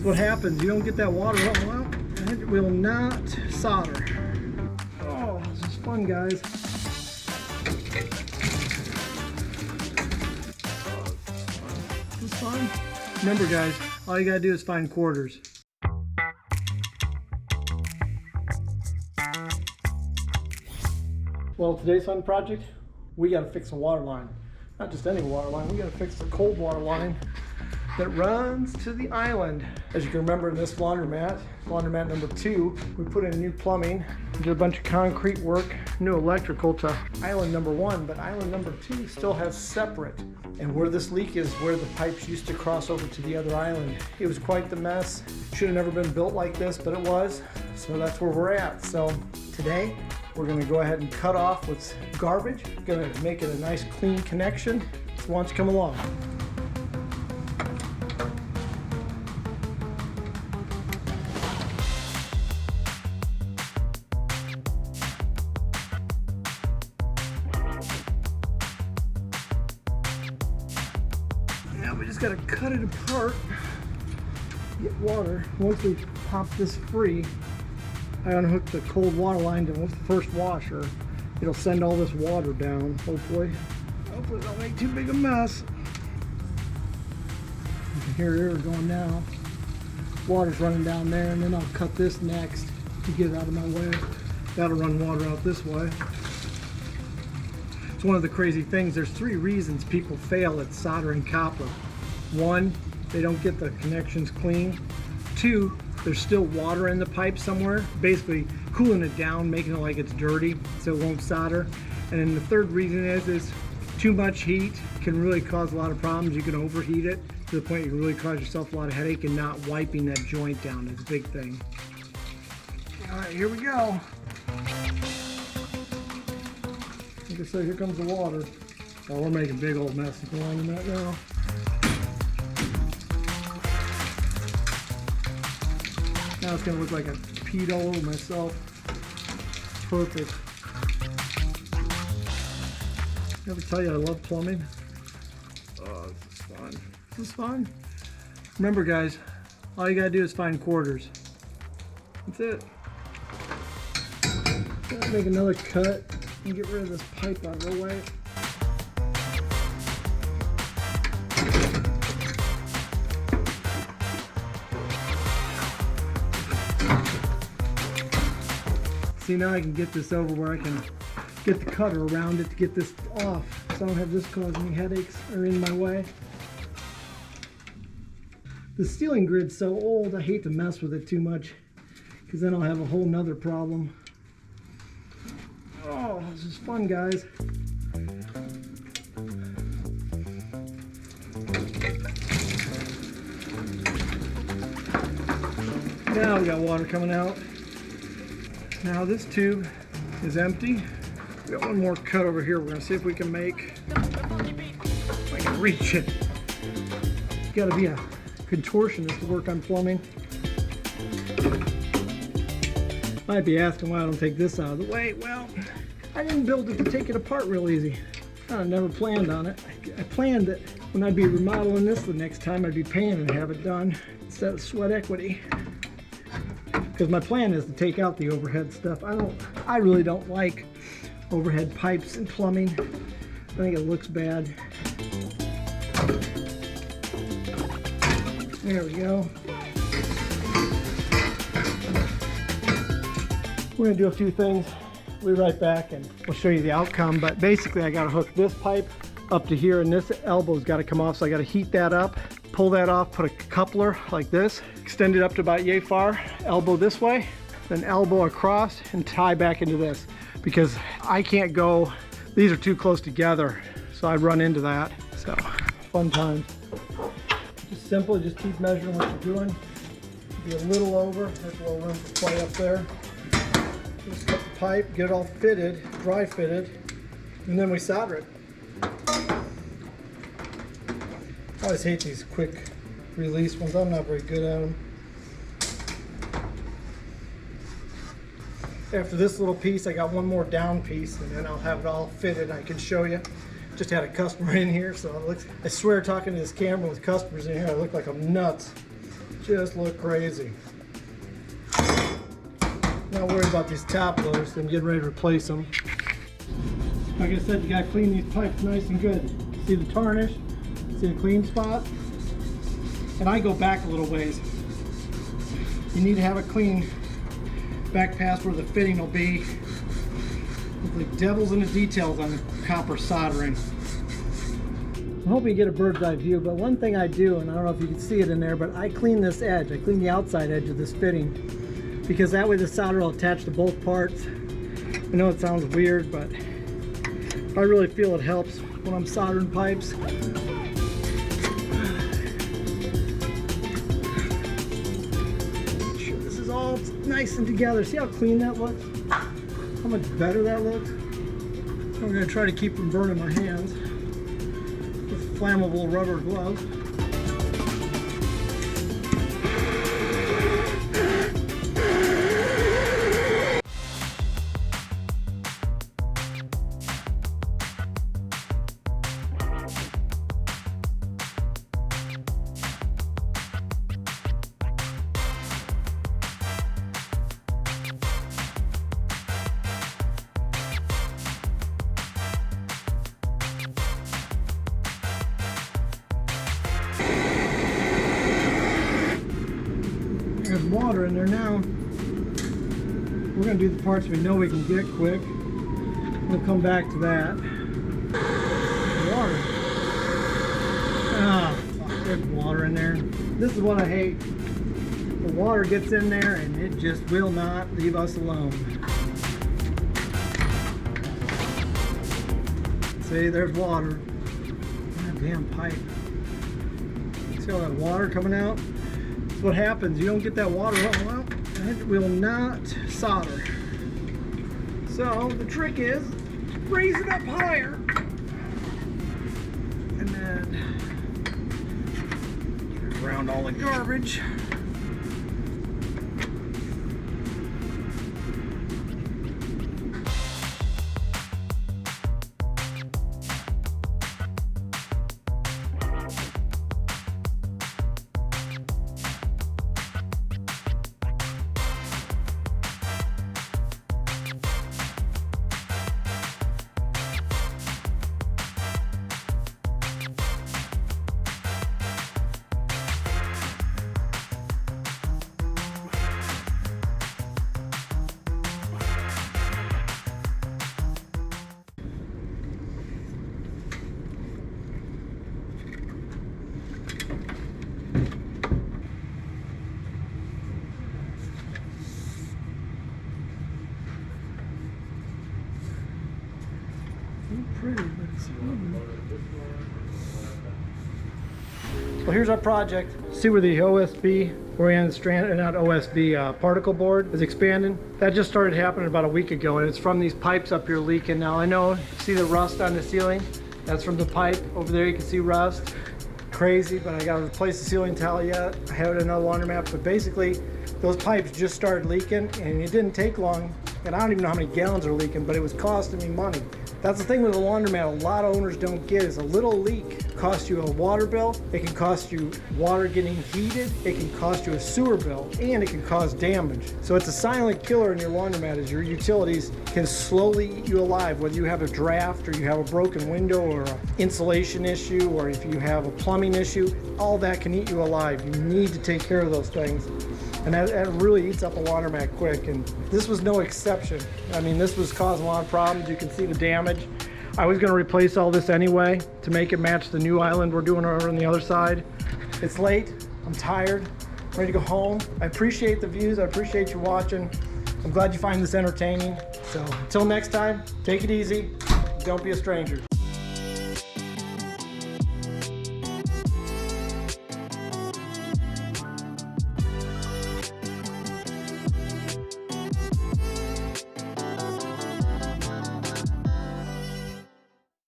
what happens. You don't get that water up, well, it will not solder. Oh, this is fun, guys. This is fun. Remember, guys, all you gotta do is find quarters. Well, today's fun project, we gotta fix a water line. Not just any water line, we gotta fix the cold water line that runs to the island. As you can remember in this laundromat number 2, we put in new plumbing, did a bunch of concrete work, new electrical to island number 1, but island number 2 still has separate. And where this leak is where the pipes used to cross over to the other island. It was quite the mess. Should have never been built like this, but it was. So that's where we're at. So today, we're gonna go ahead and cut off what's garbage. Gonna make it a nice clean connection. So why don't you come along? Now we just gotta cut it apart, get water. Once we pop this free, I unhook the cold water line to the first washer. It'll send all this water down, hopefully. Hopefully it don't make too big a mess. You can hear it going now. Water's running down there, and then I'll cut this next to get it out of my way. That'll run water out this way. It's one of the crazy things. There's 3 reasons people fail at soldering copper. 1, they don't get the connections clean. 2, there's still water in the pipe somewhere, basically cooling it down, making it like it's dirty so it won't solder. And then the 3rd reason is too much heat can really cause a lot of problems. You can overheat it to the point you can really cause yourself a lot of headache, and not wiping that joint down is a big thing. All right, here we go. Like I said, here comes the water. Oh, we're making a big old mess going on in that now. Now it's gonna look like I peed all over myself. Perfect. Ever tell you I love plumbing? Oh, this is fun. This is fun. Remember, guys, all you gotta do is find quarters. That's it. Gotta make another cut and get rid of this pipe out of the way. See, now I can get this over where I can get the cutter around it to get this off, so I don't have this causing me headaches or in my way. The stealing grid's so old, I hate to mess with it too much, because then I'll have a whole nother problem. Oh, this is fun, guys. Now we got water coming out. Now this tube is empty. We got one more cut over here. We're gonna see if we can make, if I can reach it. You gotta be a contortionist to work on plumbing. Might be asking why I don't take this out of the way. Well, I didn't build it to take it apart real easy. I never planned on it. I planned that when I'd be remodeling this the next time, I'd be paying to have it done instead of sweat equity. Because my plan is to take out the overhead stuff. I really don't like overhead pipes and plumbing. I think it looks bad. There we go. We're gonna do a few things. We'll be right back and we'll show you the outcome. But basically I gotta hook this pipe up to here, and this elbow's gotta come off, so I gotta heat that up, pull that off, put a coupler like this, extend it up to about yay far, elbow this way, then elbow across and tie back into this, because I can't go, these are too close together, so I run into that. So fun times. Just simple, just keep measuring what you're doing. Be a little over, there's a little room for play up there. Just cut the pipe, get it all fitted, dry fitted, and then we solder it. I always hate these quick release ones. I'm not very good at them. After this little piece, I got one more down piece, and then I'll have it all fitted. I can show you. Just had a customer in here, so it looks, I swear, talking to this camera with customers in here, I look like I'm nuts. just look crazy. Not worried about these top loaders, I'm getting ready to replace them. Like I said, you gotta clean these pipes nice and good. See the tarnish? See the clean spot? And I go back a little ways. You need to have it clean back past where the fitting will be. It's like devil's in the details on the copper soldering. I'm hoping you get a bird's eye view, but one thing I do, and I don't know if you can see it in there, but I clean this edge. I clean the outside edge of this fitting because that way the solder will attach to both parts. I know it sounds weird, but I really feel it helps when I'm soldering pipes. Make sure this is all nice and together. See how clean that looks? How much better that looks? I'm going to try to keep from burning my hands with flammable rubber gloves. There's water in there now. We're going to do the parts we know we can get quick. We'll come back to that. Water. Ah, there's water in there. This is what I hate. The water gets in there and it just will not leave us alone. See, there's water. That damn pipe. See all that water coming out? That's what happens. You don't get that water out, it will not solder. So the trick is raise it up higher, and then get around all the garbage. Pretty, but it's well, here's our project. See where the OSB, oriented strand, not OSB, particle board is expanding? That just started happening about a week ago, and it's from these pipes up here leaking. Now I know, see the rust on the ceiling? That's from the pipe. Over there you can see rust. Crazy, but I gotta replace the ceiling tile yet. I have another laundromat, but basically those pipes just started leaking, and it didn't take long. And I don't even know how many gallons are leaking, but it was costing me money. That's the thing with a laundromat a lot of owners don't get is a little leak costs you a water bill, it can cost you water getting heated, it can cost you a sewer bill, and it can cause damage. So it's a silent killer in your laundromat is your utilities can slowly eat you alive, whether you have a draft or you have a broken window or an insulation issue or if you have a plumbing issue, all that can eat you alive. You need to take care of those things. And that really eats up a laundromat quick, and this was no exception. I mean, this was causing a lot of problems. You can see the damage. I was gonna replace all this anyway to make it match the new island we're doing over on the other side. It's late, I'm tired, I'm ready to go home. I appreciate the views, I appreciate you watching. I'm glad you find this entertaining. So until next time, take it easy, don't be a stranger.